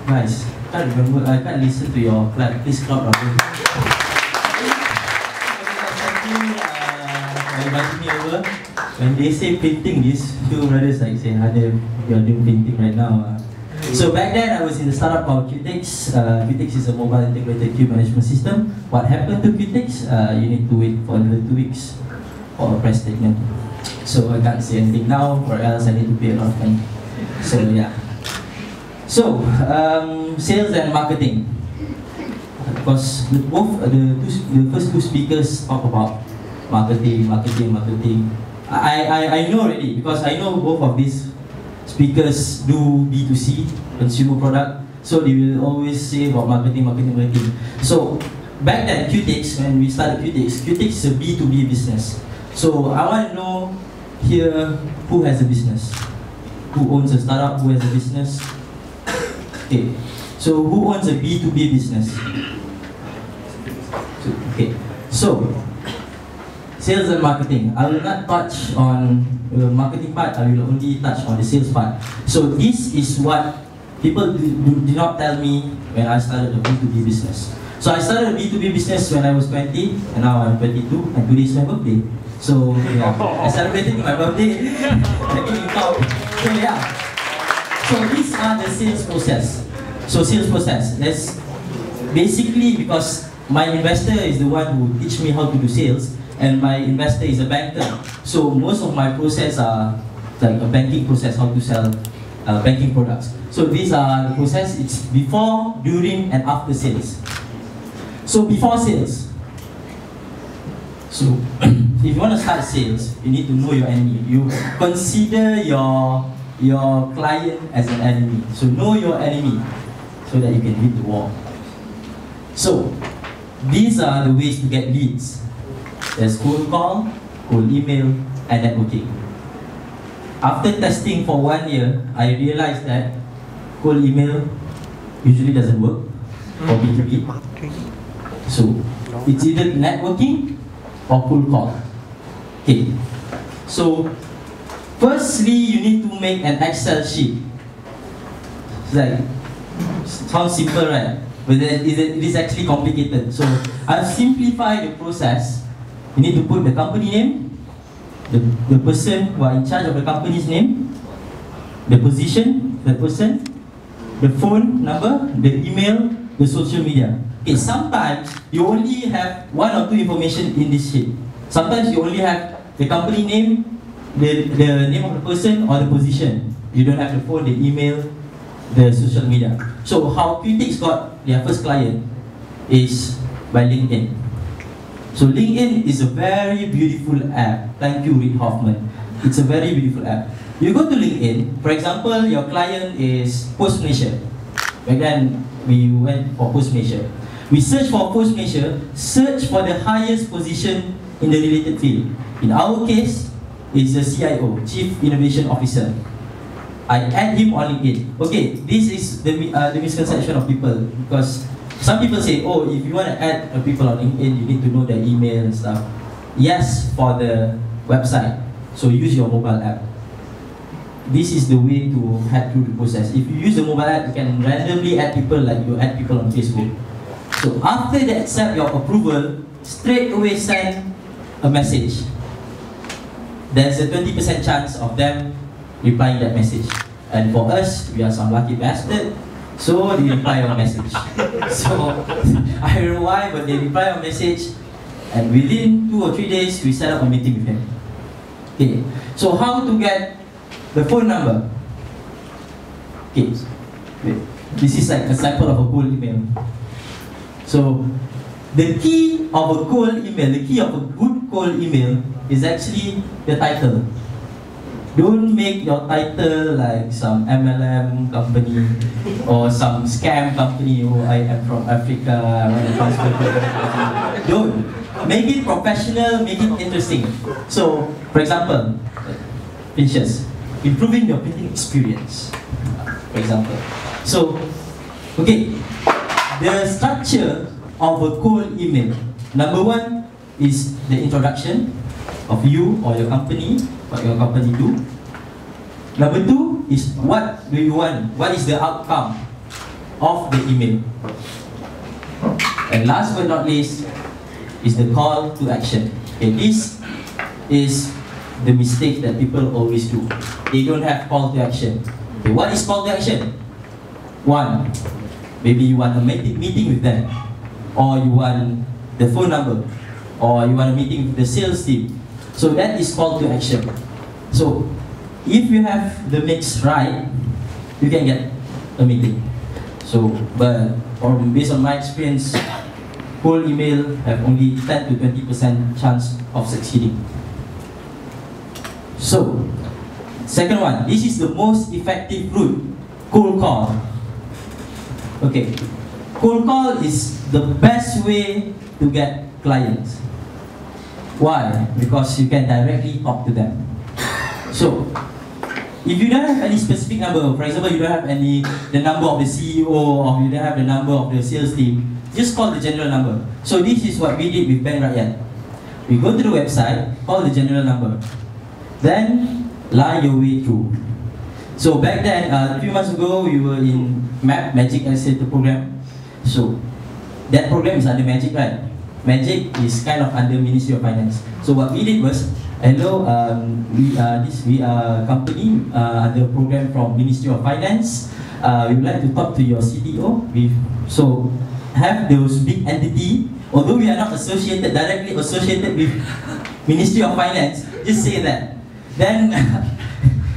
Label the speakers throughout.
Speaker 1: Guys, can't remember, I can't listen to your clap. Please clap rubber. Inviting me over. When they say painting, these two brothers like say, Hanif, you're doing painting right now. So back then I was in the startup called Qtix. Qtix is a mobile integrated queue management system. What happened to Qtix? You need to wait for another 2 weeks for a press statement. So I can't say anything now, or else I need to pay a lot of money. So yeah. So sales and marketing. Because both the first two speakers talk about marketing. I know already, because I know both of these speakers do B2C, consumer product, so they will always say about marketing. So back then, Qtix, when we started Qtix is a B2B business. So I want to know here, who has a business? Who owns a startup? Who has a business? Okay, so who owns a B2B business? Okay, so sales and marketing. I will not touch on the marketing part, I will only touch on the sales part. So this is what people did not tell me when I started a B2B business. So I started a B2B business when I was 20, and now I'm 22, and today is my birthday. So yeah, I celebrated my birthday. So yeah, so these are the sales process. So sales process, that's basically because my investor is the one who teach me how to do sales, and my investor is a banker. So most of my process are like a banking process, how to sell banking products. So these are the process. It's before, during, and after sales. So before sales. So if you want to start sales, you need to know your enemy. You consider your client as an enemy. So know your enemy so that you can win the war. So these are the ways to get leads. There's cold call, cold email, and networking. After testing for 1 year, I realized that cold email usually doesn't work for B2B. So it's either networking or cold call. Okay. So firstly, you need to make an Excel sheet. It's like, sounds simple, right? But it is actually complicated. So I've simplified the process. You need to put the company name, the person who are in charge of the company's name, the position, the person, the phone number, the email, the social media. Okay, sometimes you only have 1 or 2 information in this sheet. Sometimes you only have the company name, the name of the person, or the position. You don't have the phone, the email, the social media. So how Qtix got their first client is by LinkedIn. So LinkedIn is a very beautiful app. Thank you, Reid Hoffman. It's a very beautiful app. You go to LinkedIn, for example, your client is Post Malaysia. Back then, we went for Post Malaysia. We search for Post Malaysia, search for the highest position in the related field. In our case, it's the CIO, Chief Innovation Officer. I add him on LinkedIn. Okay, this is the misconception of people, because some people say, oh, if you want to add people on LinkedIn, you need to know their email and stuff. Yes, for the website. So use your mobile app. This is the way to head through the process. If you use the mobile app, you can randomly add people like you add people on Facebook. So after they accept your approval, straight away send a message. There's a 20% chance of them replying that message. And for us, we are some lucky bastard, so they reply our message. So I don't know why, but they reply our message, and within 2 or 3 days, we set up a meeting with him. Okay, so how to get the phone number? Okay, this is like a sample of a cold email. So the key of a cold email, the key of a good cold email is actually the title. Don't make your title like some MLM company or some scam company. Oh, I am from Africa. I want to transfer to Don't. Make it professional, make it interesting. So, for example, pinches, improving your printing experience, for example. So, okay, the structure of a cold email. Number 1 is the introduction of you or your company, what your company do. Number 2 is what do you want? What is the outcome? of the email. And last but not least is the call to action. Okay, this is the mistake that people always do. They don't have call to action. Okay, what is call to action? One, maybe you want a meeting with them, or you want the phone number, or you want a meeting with the sales team. So that is call to action. So if you have the mix right, you can get a meeting. So, but based on my experience, cold email have only 10 to 20% chance of succeeding. So, second one, this is the most effective route, cold call. Okay, cold call is the best way to get clients. Why? Because you can directly talk to them. So, if you don't have any specific number, for example, you don't have the number of the CEO, or you don't have the number of the sales team, just call the general number. So this is what we did with Bank Rakyat. We go to the website, call the general number, then lie your way through. So back then, a few months ago, we were in MAP, Magic Accelerator Program. So that program is under Magic, right? Magic is kind of under Ministry of Finance. So what we did was, hello, we are a company under a program from Ministry of Finance. We would like to talk to your CTO. So have those big entity, although we are not directly associated with Ministry of Finance, just say that. Then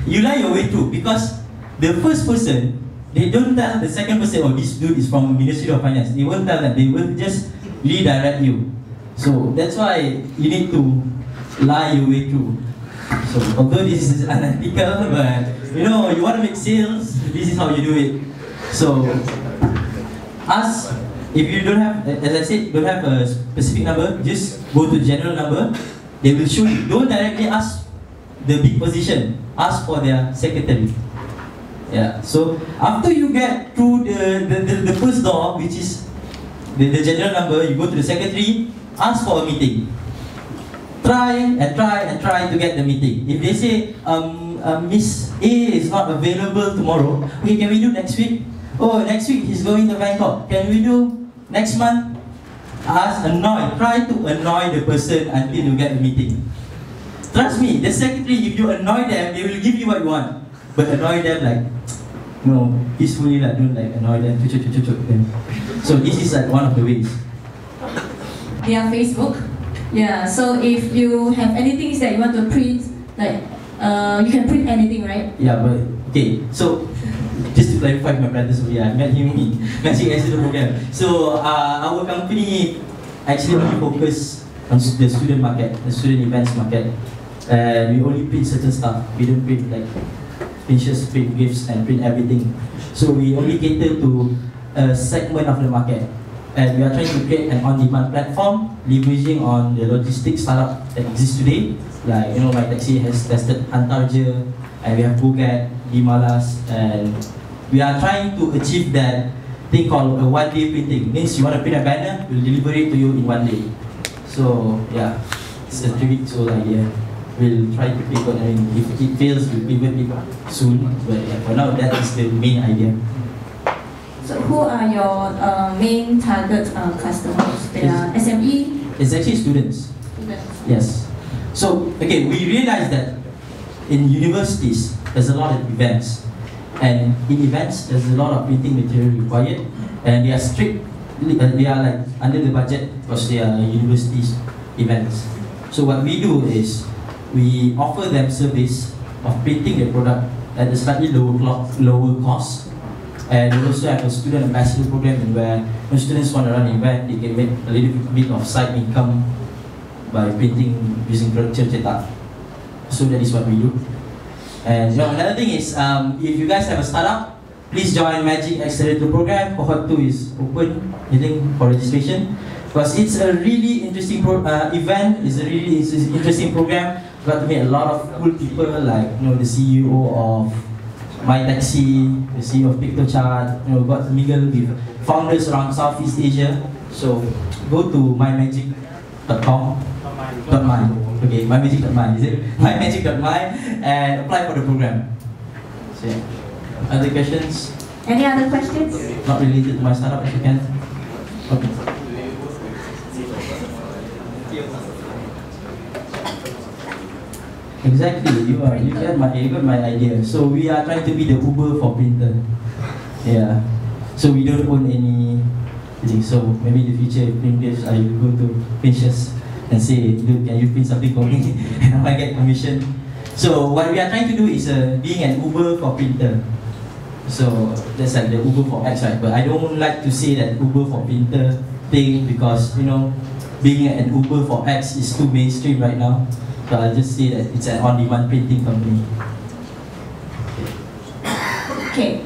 Speaker 1: you lie your way through, because the first person, they don't tell the second person, oh, this dude is from Ministry of Finance. They won't tell them, they will just redirect you. So that's why you need to lie your way through. So although this is unethical, but you know, you want to make sales, this is how you do it. So ask, if you don't have, as I said, don't have a specific number, just go to general number. They will show you. Don't directly ask the big position, ask for their secretary. Yeah. So after you get through the first door, which is the general number, you go to the secretary, ask for a meeting. Try and try to get the meeting. If they say, Miss A is not available tomorrow, okay, can we do next week? Oh, next week he's going to Bangkok. Can we do next month? Try to annoy the person until you get a meeting. Trust me, the secretary, if you annoy them, they will give you what you want. But annoy them like, peacefully, like, don't like annoy them. So this is like one of the ways.
Speaker 2: Via Facebook. Yeah, so if you have anything that you want to print, like you can print anything, right?
Speaker 1: Yeah, but okay, so just to clarify my brothers over here, I met him in Magic Accelerator Program. So our company actually only focus on the student market, the student events market. And we only print certain stuff. We don't print like pinches, print gifts, and print everything. So we only cater to a segment of the market. And we are trying to create an on-demand platform, leveraging on the logistics startup that exists today. Like, My Taxi has tested Antarja, and we have Bugat, Dimalas, and we are trying to achieve that thing called a one-day printing. Means you want to print a banner, we'll deliver it to you in 1 day. So yeah, it's a 3 weeks old idea. We'll try to pick on it. If it fails, we'll pivot it soon. But yeah, for now, that is the main idea.
Speaker 2: So who are your main target customers? They are SME?
Speaker 1: It's actually students. Yes. So, okay, we realize that in universities, there's a lot of events. And in events, there's a lot of printing material required. And they are strict, they are like under the budget because they are universities events. So what we do is, we offer them service of printing the product at a slightly lower cost. And we also have a student ambassador program where when students want to run an event, they can make a little bit of side income by printing using cetak. So that is what we do. And another thing is, if you guys have a startup, please join Magic Accelerator Program. Cohort 2 is open, I think, for registration. Because it's a really interesting event, it's a really interesting program. Got to meet a lot of cool people like the CEO of My Taxi, the CEO of PictoChart. Got to mingle with founders around Southeast Asia. So go to mymagic.com. Okay, mymagic.my, is it? mymagic.my and apply for the program. So yeah. Other questions?
Speaker 2: Any other questions?
Speaker 1: not related to my startup, if you can. Okay. Exactly, you got my idea. So we are trying to be the Uber for printer. Yeah. So we don't own any thing. So maybe in the future, if printers, I will go to Pinterest and say, look, can you print something for me? And I might get commission. So what we are trying to do is being an Uber for printer. So that's like the Uber for X, right? But I don't like to say that Uber for printer thing because, you know, being an Uber for X is too mainstream right now. So I'll just say that it's an on-demand printing company.
Speaker 2: Okay.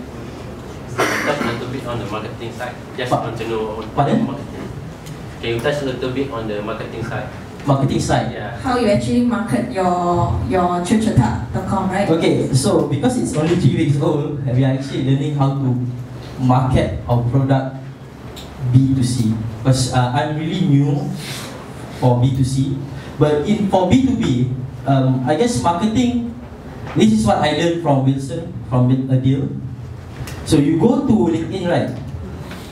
Speaker 3: Touch a little bit on the marketing side. Just want to know
Speaker 1: Pardon?
Speaker 3: marketing. Can you touch a little bit on the marketing side?
Speaker 1: Marketing side.
Speaker 3: Yeah.
Speaker 2: How you actually market your chuchata.com, right?
Speaker 1: Okay, so because it's only 3 weeks old, we are actually learning how to market our product B2C. Because I'm really new for B2C, but for B2B, I guess marketing. This is what I learned from Wilson from a deal. So you go to LinkedIn, right?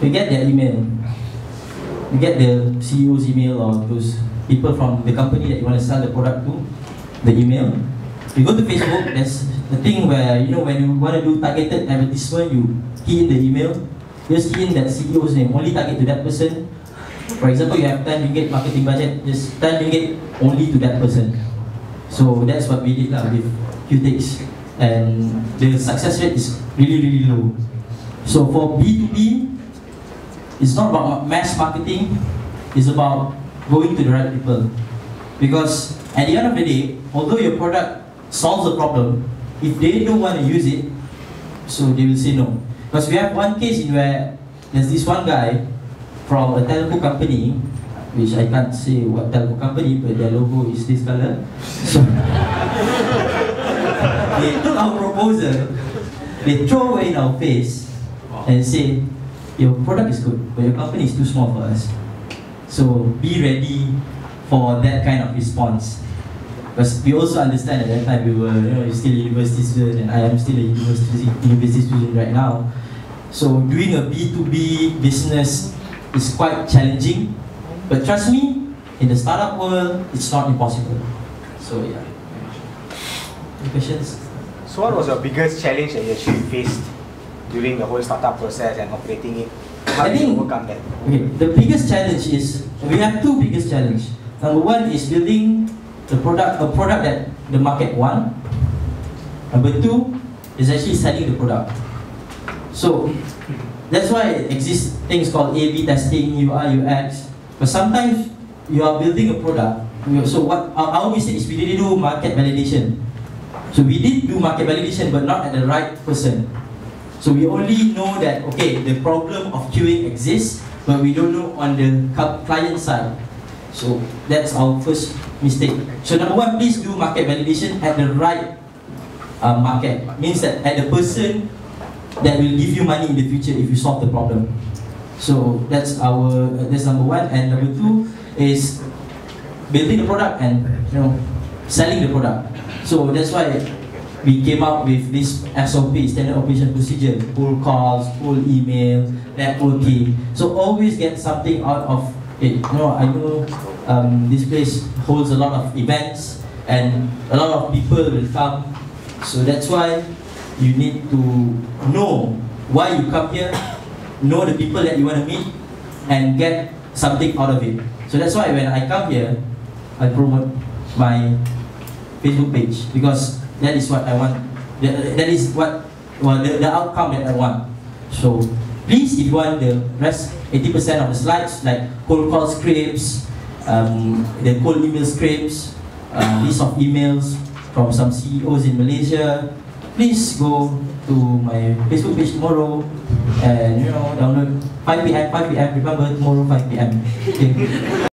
Speaker 1: You get their email. You get the CEO's email or those people from the company that you want to sell the product to, the email. You go to Facebook, there's the thing where, you know, when you want to do targeted advertisement, you key in the email, just key in that CEO's name, only target to that person. For example, you have 10 ringgit marketing budget, just 10 ringgit only to that person. So that's what we did with QTix. And the success rate is really, really low. So for B2B, it's not about mass marketing, it's about going to the right people. Because at the end of the day, although your product solves a problem, if they don't want to use it, so they will say no. Because we have one case in where there's this one guy from a telco company, which I can't say what telco company, but their logo is this color. So they took our proposal, they throw away in our face and say, your product is good, but your company is too small for us. So be ready for that kind of response. Because we also understand at that time we were, you know, still a university student, and I am still a university student right now. So doing a B2B business is quite challenging, but trust me, in the startup world, it's not impossible. So yeah. Any questions?
Speaker 4: So what was your biggest challenge that you actually faced during the whole startup process and operating it? How did you overcome that?
Speaker 1: Okay, the biggest challenge is, we have two biggest challenges. Number one is building a product that the market want. Number two is actually selling the product. So that's why it exists things called A/B testing, UI, UX. But sometimes you are building a product. So what our mistake is, we didn't do market validation. So we did do market validation, but not at the right person. So we only know that, okay, the problem of queuing exists, but we don't know on the client side. So that's our first mistake. So number one, please do market validation at the right market. Means that at the person that will give you money in the future if you solve the problem. So that's number one. And number two is building the product and, you know, selling the product. So that's why we came up with this SOP, standard operation procedure, cold calls, cold email, networking. So always get something out of it. You know, I know this place holds a lot of events and a lot of people will come. So that's why you need to know why you come here, know the people that you want to meet, and get something out of it. So that's why when I come here, I promote my Facebook page, because that is what I want. That is what, well, the outcome that I want. So please, if you want the rest, 80% of the slides, like cold call scripts, the cold email scripts, list of emails from some CEOs in Malaysia, please go to my Facebook page tomorrow and, you know, download 5 p.m. Remember, tomorrow 5 p.m. Okay.